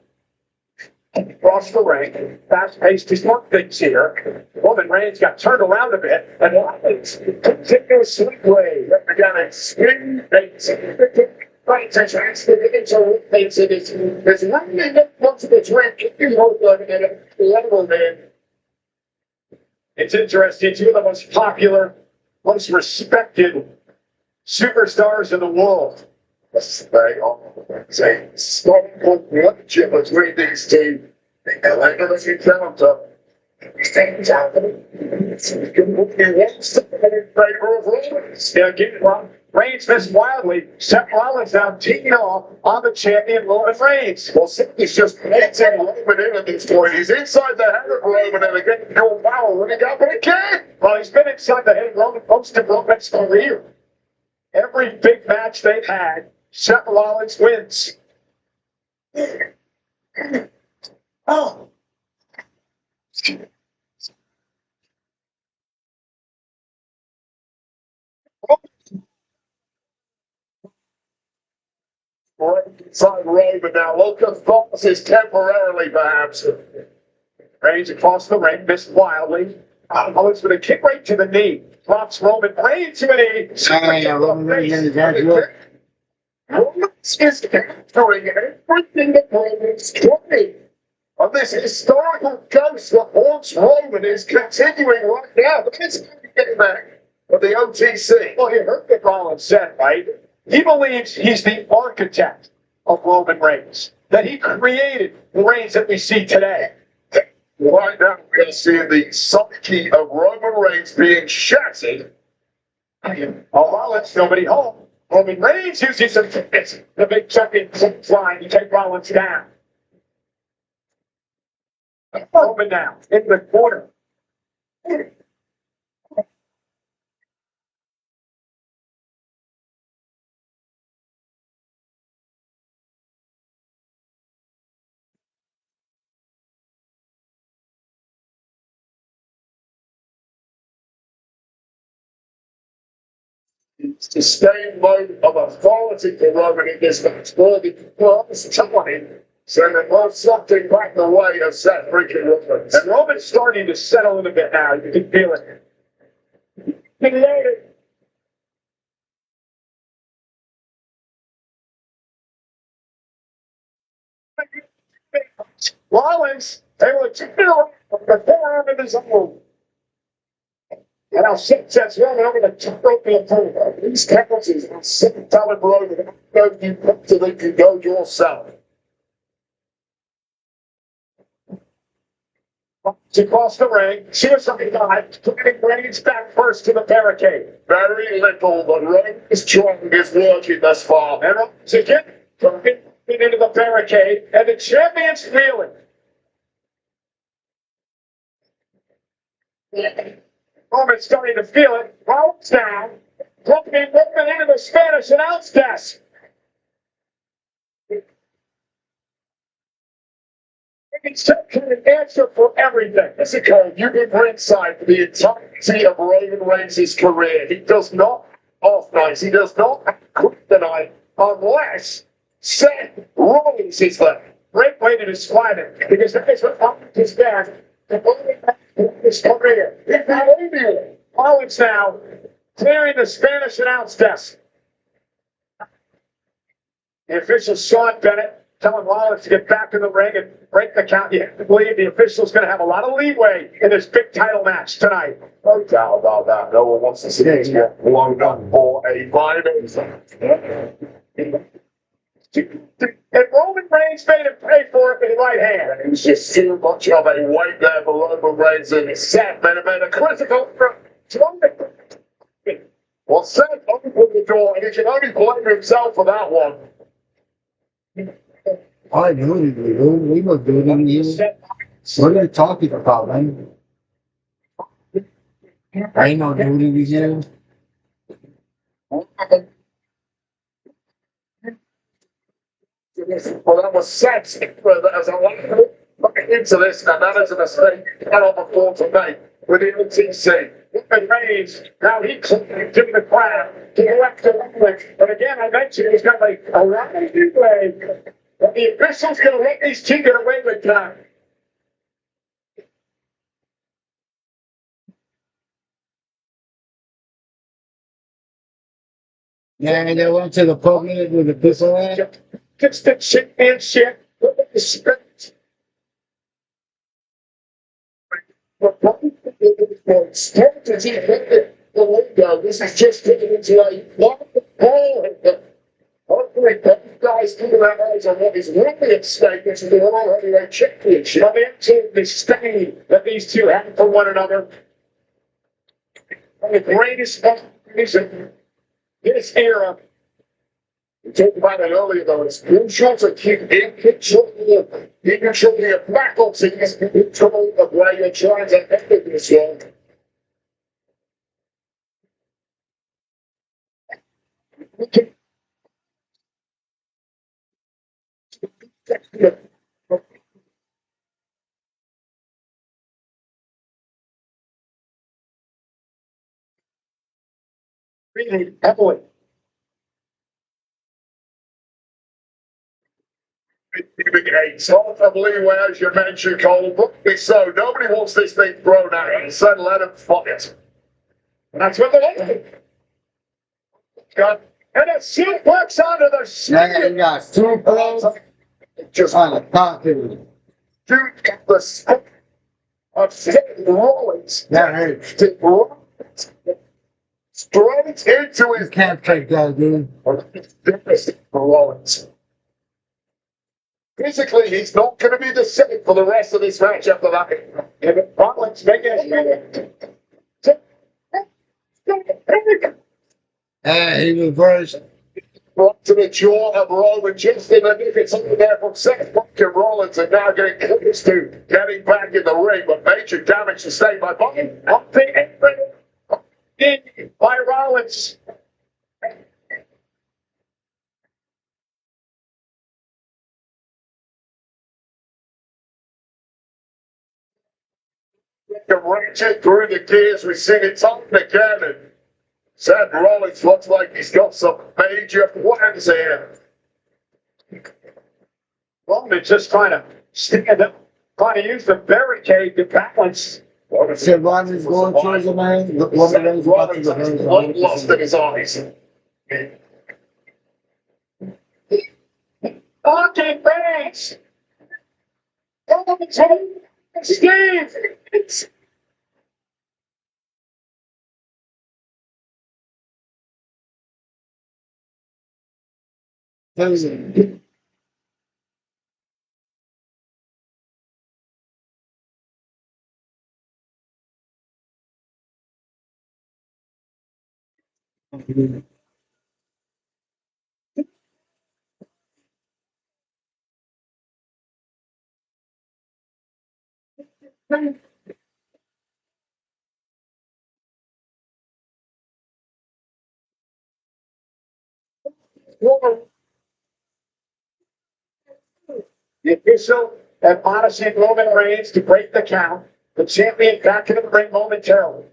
Across the ring, fast-paced to start things here. Roman Reigns got turned around a bit, and Rollins continues sweep way. Again, swing things. Right, to transfer the into things. There's one thing that wants to be if you hold on and the level man. It's interesting, two of the most popular, most respected superstars in the world. They are saying, stop watching between these two. And they're going to counter. Things happening. It's in favor of Rollins. Yeah, again, Reigns missed wildly. Seth Rollins now teeing off on the champion Roman Reigns. Well, Seth just hits him Roman in at this point. He's inside the head of Roman and again, no power running up and again. Well, he's been inside the head of Roman most of Roman's career. Every big match they've had, Seth Rollins wins. Oh. Right inside Roman now. Look at Francis temporarily, perhaps. Reigns across the ring, missed wildly. Rollins with a kick right to the knee. drops Roman Reigns to an knee. Roman Reigns and his work. Roman is capturing everything that Roman's doing. And this historical ghost that haunts Roman is continuing right now. Let's get back to the OTC. Well, you heard what Rollins said, right? He believes he's the architect of Roman Reigns, that he created the Reigns that we see today. Right now, we're seeing the psyche of Roman Reigns being shattered. Rollins, nobody home. Roman Reigns uses the big champion line to take Rollins down. Roman now, in the corner. Sustained mode of authority for Roman in this match. For the first time, sending most something back the way of Seth freaking Rollins. And Roman's starting to settle in a bit now. You can feel it. Rollins, they were two the forearm of his own. And now Seth sets Roman over the top rope of the table. These penalties are sitting telling Roman, no, you absolutely can go yourself. Across the ring, suicide dive, putting Reigns back first to the barricade. Very little, but Roman's trying is working thus far. And Rollins again, dropping into the barricade, and the champion's feeling. Roman's starting to feel it. Rollins down, dropping Roman into the Spanish announce desk. He's an answer for everything. Listen, Cole, you give ringside for the entirety of Roman Reigns' career. He does not off nights. He does not quit the night unless Seth Rollins is there. Great way to describe it, because that is what Rollins is there. The only his career. It's not only Rollins now clearing the Spanish announce desk. The official Sean Bennett telling Rollins to get back in the ring and break the count. You have to believe the official's going to have a lot of leeway in this big title match tonight. No doubt about that. No one wants to see this get blown up for a finals. And Roman Reigns made him pay for it with his right hand. It was just too much of a weight there for Roman Reigns, and Seth made a critical. Well, Seth opened the door, and he can only blame himself for that one. I knew we were doing it. What are you talking about, man? I know nudity we do. Well, that was Seth's as I looking into this, and that is a mistake that on the floor to make with the OTC. And Reigns, now he clipped to the crowd to the left of the ring. But again, I mentioned he's got like a lot of leeway. But the official's going to let these two get away with that. Yeah, they went to the public with the pistol at. Just the championship. This is just getting into a ball. Hopefully, both guys keep their eyes on what is really at stake, which is the World Heavyweight Championship. But the disdain that these two have for one another. The greatest in this era. We talked about it earlier, though. It's crucial to keep in control of the faculties, in control of where you're trying to enter this one. Really heavily. Giving a ton of leeway, as you mentioned, Cole. Rightly so. Nobody wants this thing thrown at him. So let him fight. That's what they do. Got and a suplex onto the Now second. you got two blows Just on the continent. dude, the spin of Seth Rollins. That hurts. Seth Rollins straight into You his can't take that, dude. Rollins. Physically, he's not going to be the same for the rest of this match after that. If Rollins making a And he reversed. Right to the jaw of Rollins, just in the it's over there from Seth fucking Rollins, and now getting close to getting back in the ring, but major damage sustained by Button. Up the apron in by Rollins. The ratchet through the gears, we see it time again, and Seth Rollins looks like he's got some major plans here. Rollins just trying to stand up, trying to use the barricade to balance. Said Ronnie's going towards the man. Look, one of them is about to Rollins has reverse. blood lost in his eyes. Okay, thanks. Steve! The official admonishing Roman Reigns to break the count. The champion back into the ring momentarily.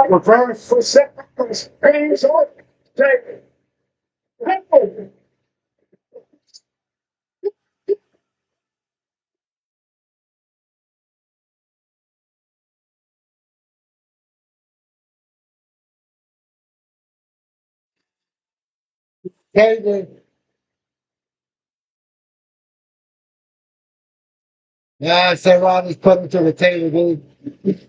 Reverse. For seconds, pays off. Take. David. Yeah, said Ronnie's put him to the table, dude.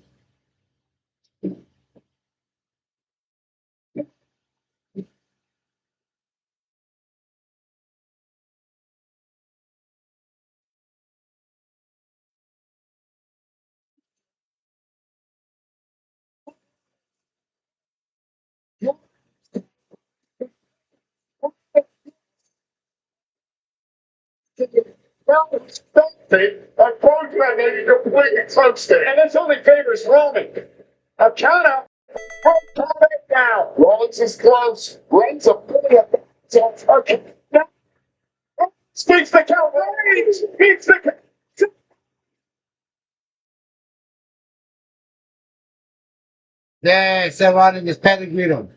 A program that you completely toasted. And this only favors Roman. A count out. Count it now. Rollins is close. Reigns a fully up. Okay. Speaks the count. Reigns speaks the count. Yeah, said Ronnie just pedigreed him.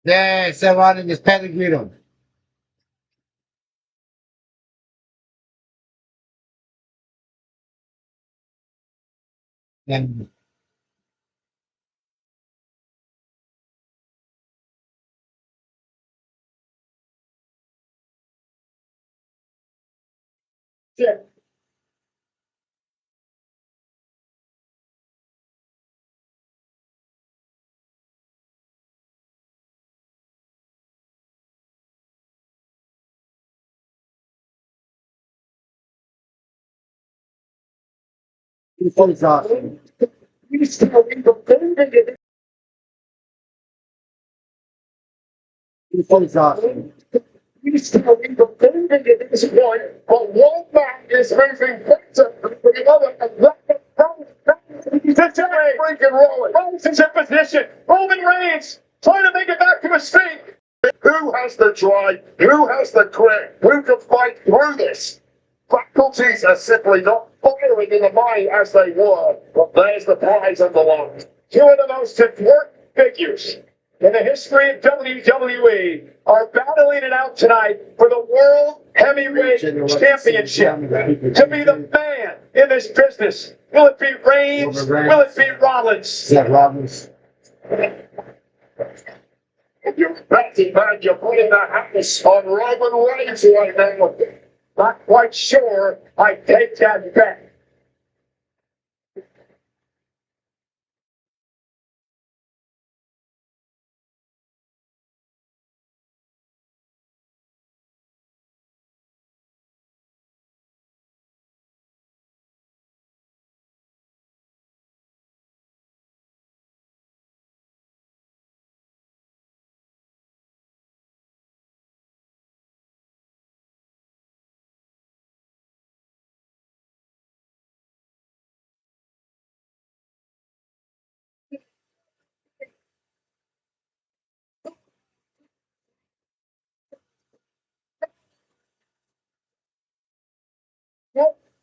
Yeah, said Ronnie just pedigreed him. And Yeah. This is awesome. We still need the building. This is awesome. We still need the building at this point, but one man is moving better than the other, and that's the way. Freaking rolling. Rollins is in position. Roman Reigns trying to make it back to his feet. Who has the drive? Who has the grit? Who can fight through this? Faculties are simply not firing in the mind as they were, but there's the prize on the line. Two of the most important figures in the history of WWE are battling it out tonight for the World Heavyweight Championship. To be the man in this business. Will it be Reigns? Will it be Rollins? Yeah, Rollins. You're betting, man. You're putting the house on Roman Reigns right now. Not quite sure I take that bet.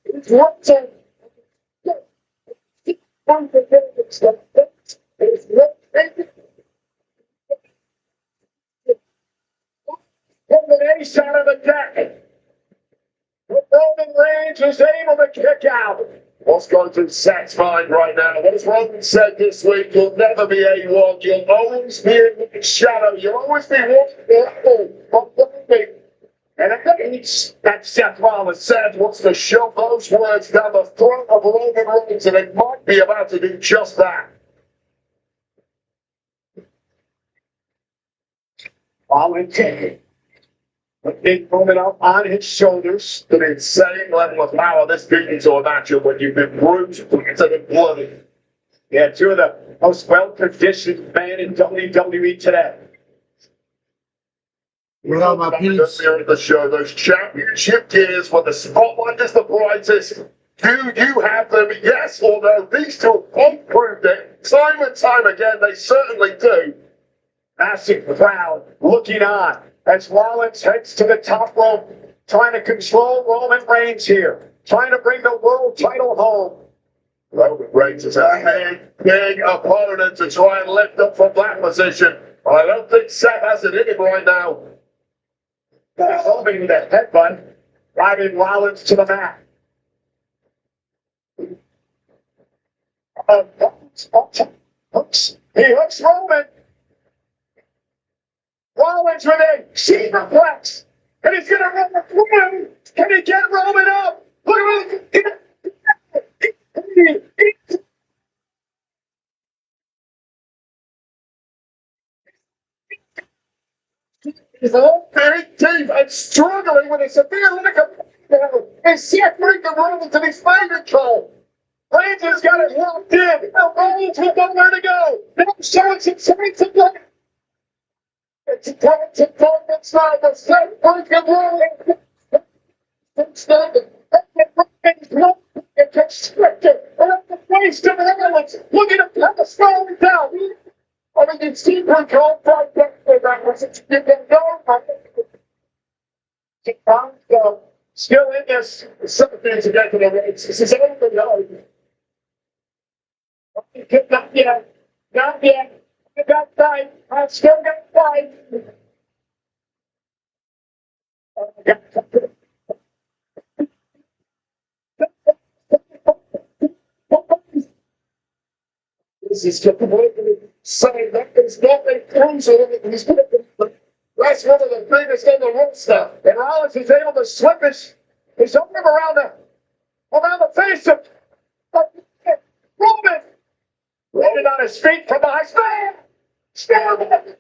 It's one thing. One thing is combination of attack. But Roman Reigns is able to kick out. What's going through Seth's mind right now? What has Roman said this week? You'll never be A1. You'll always be in the shadow. You'll always be walking. And I think that Seth Rollins said wants to shove those words down the throat of Roman Reigns, and it might be about to do just that. Rollins a big moment up on his shoulders. To the insane level of power this beat into a matchup when you've been bruised to the bloody. Yeah, two of the most well-conditioned men in WWE today. What up, my peeps? Here at the show, those championship gears when the spotlight is the brightest. Do you have them? Yes or no? These two have proved it. Time and time again, they certainly do. Massive crowd looking on as Rollins heads to the top rope, trying to control Roman Reigns here, trying to bring the world title home. Roman Reigns is a big opponent to try and lift up from that position. I don't think Seth has it in him right now. Holding with a headbutt, driving Rollins to the mat. He hooks Roman. Rollins with a superplex. And he's going to run the through. Can he get Roman up? Look at him. He's all very deep and struggling with a severe leg of and Seth freaking Rollins to his finger control. Reigns has got it locked in. Rollins with nowhere to go. Now showing some signs of life. It's a performance now. The Seth freaking Rollins. It's constricted around the waist of Rollins. Looking to put the skull down. I mean, it's super cold fight back for that was it. You can go. Still in this. Something to get to the race. This is over now. Not yet. Not yet. I got time. I still got time. This is completely saying that there's nothing crucial in he's going to that's one of the biggest in the roster. And Rollins is able to slip his arm around the face of Roman. Landed on his feet from behind. Stand!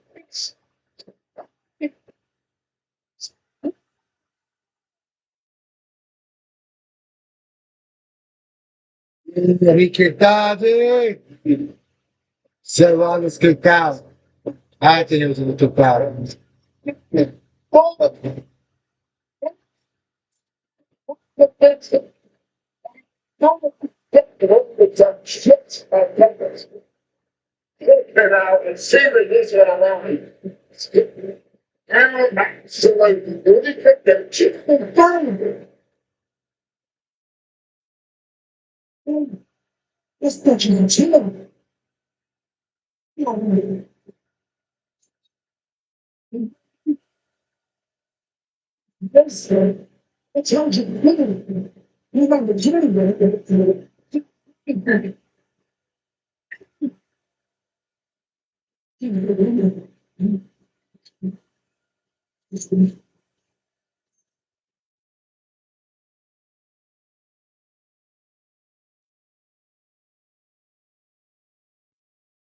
Riquetade! Celones que caso. Ah, tem outro no total. Get out and see that this one alone. And so like, really pick that chip and down. It's the chill. Yes, sir. It's hard to believe. You know the journey. Thank you.